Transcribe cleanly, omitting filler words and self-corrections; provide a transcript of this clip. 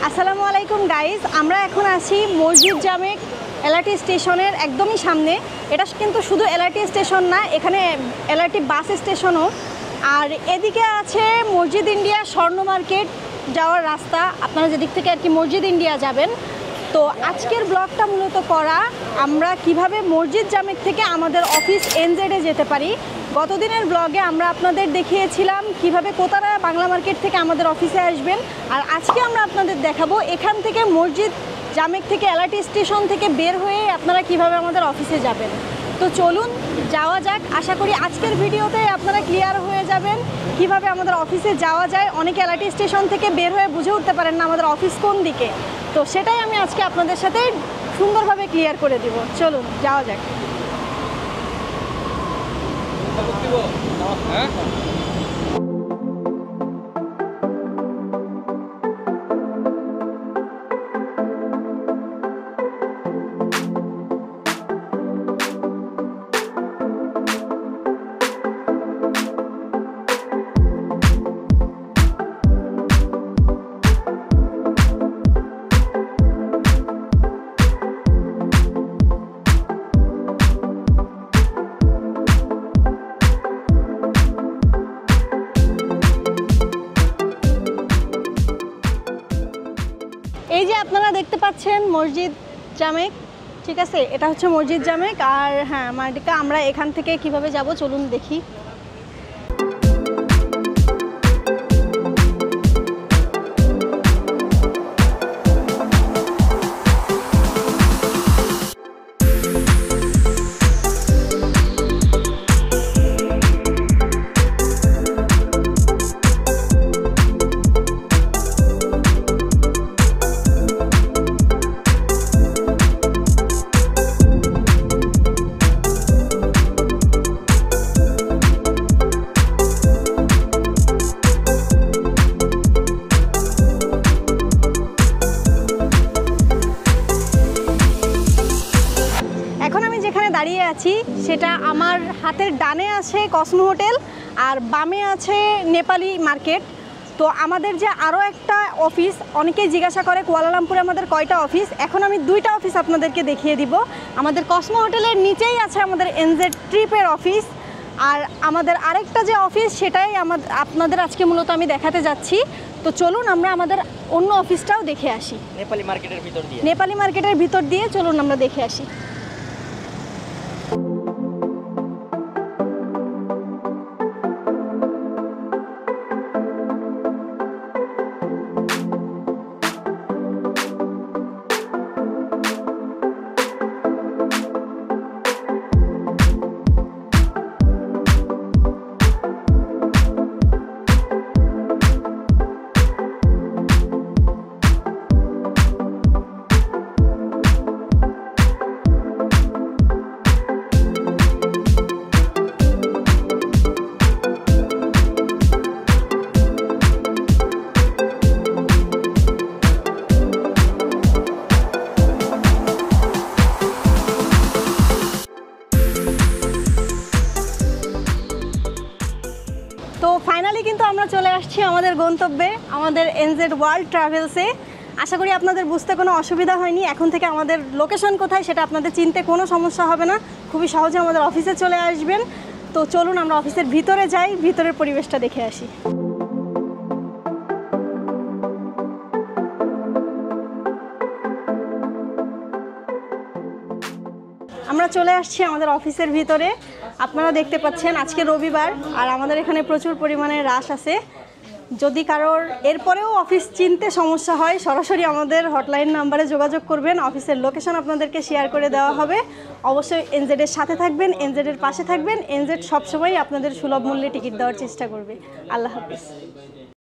আসসালামু আলাইকুম গাইজ, আমরা এখন আছি মসজিদ জামেক এলআরটি স্টেশনের একদমই সামনে। এটা কিন্তু শুধু এলআরটি স্টেশন না, এখানে এলআরটি বাস স্টেশনও। আর এদিকে আছে মসজিদ ইন্ডিয়া স্বর্ণ মার্কেট যাওয়ার রাস্তা, আপনারা যেদিক থেকে আর কি মসজিদ ইন্ডিয়া যাবেন। তো আজকের ব্লগটা মূলত করা আমরা কিভাবে মসজিদ জামেক থেকে আমাদের অফিস এনজেডে যেতে পারি। গতদিনের ব্লগে আমরা আপনাদের দেখিয়েছিলাম কিভাবে কোতারা বাংলা মার্কেট থেকে আমাদের অফিসে আসবেন, আর আজকে আমরা আপনাদের দেখাবো এখান থেকে মসজিদ জামেক থেকে এলআরটি স্টেশন থেকে বের হয়ে আপনারা কিভাবে আমাদের অফিসে যাবেন। তো চলুন যাওয়া যাক। আশা করি আজকের ভিডিওতে আপনারা ক্লিয়ার হয়ে যাবেন কিভাবে আমাদের অফিসে যাওয়া যায়। অনেকে এলআরটি স্টেশন থেকে বের হয়ে বুঝে উঠতে পারেন না আমাদের অফিস কোন দিকে, তো সেটাই আমি আজকে আপনাদের সাথে সুন্দরভাবে ক্লিয়ার করে দিব। চলুন যাওয়া যাক। এই যে আপনারা দেখতে পাচ্ছেন মসজিদ জামেক, ঠিক আছে, এটা হচ্ছে মসজিদ জামেক। আর হ্যাঁ মার্ডিকা, আমরা এখান থেকে কিভাবে যাব চলুন দেখি। দাঁড়িয়ে আছি সেটা আমার হাতের ডানে আছে কসমো হোটেল আর বামে আছে নেপালি মার্কেট। তো আমাদের যে আরও একটা অফিস, অনেকেই জিজ্ঞাসা করে কুয়ালালামপুরে আমাদের কয়টা অফিস। এখন আমি দুইটা অফিস আপনাদেরকে দেখিয়ে দিব। আমাদের কসমো হোটেলের নিচেই আছে আমাদের এনজেড ট্রিপের অফিস, আর আমাদের আরেকটা যে অফিস সেটাই আপনাদের আজকে মূলত আমি দেখাতে যাচ্ছি। তো চলুন আমরা আমাদের অন্য অফিসটাও দেখে আসি। নেপালি মার্কেটের ভিতর দিয়ে চলুন আমরা দেখে আসি। তো ফাইনালি কিন্তু আমরা চলে আসছি আমাদের গন্তব্যে, আমাদের এনজেড ওয়ার্ল্ড ট্রাভেলসে। আশা করি আপনাদের বুঝতে কোনো অসুবিধা হয়নি। এখন থেকে আমাদের লোকেশন কোথায় সেটা আপনাদের চিনতে কোনো সমস্যা হবে না, খুবই সহজে আমাদের অফিসে চলে আসবেন। তো চলুন আমরা অফিসের ভিতরে যাই, ভিতরের পরিবেশটা দেখে আসি। আমরা চলে আসছি আমাদের অফিসের ভিতরে। আপনারা দেখতে পাচ্ছেন আজকে রবিবার আর আমাদের এখানে প্রচুর পরিমাণে রাশ আছে। যদি কারোর এরপরেও অফিস চিনতে সমস্যা হয় সরাসরি আমাদের হটলাইন নাম্বারে যোগাযোগ করবেন। অফিসের লোকেশন আপনাদেরকে শেয়ার করে দেওয়া হবে। অবশ্যই এনজেডের সাথে থাকবেন, এনজেডের পাশে থাকবেন। এনজেড সবসময় আপনাদের সুলভ মূল্যে টিকিট দেওয়ার চেষ্টা করবে। আল্লাহ হাফিজ।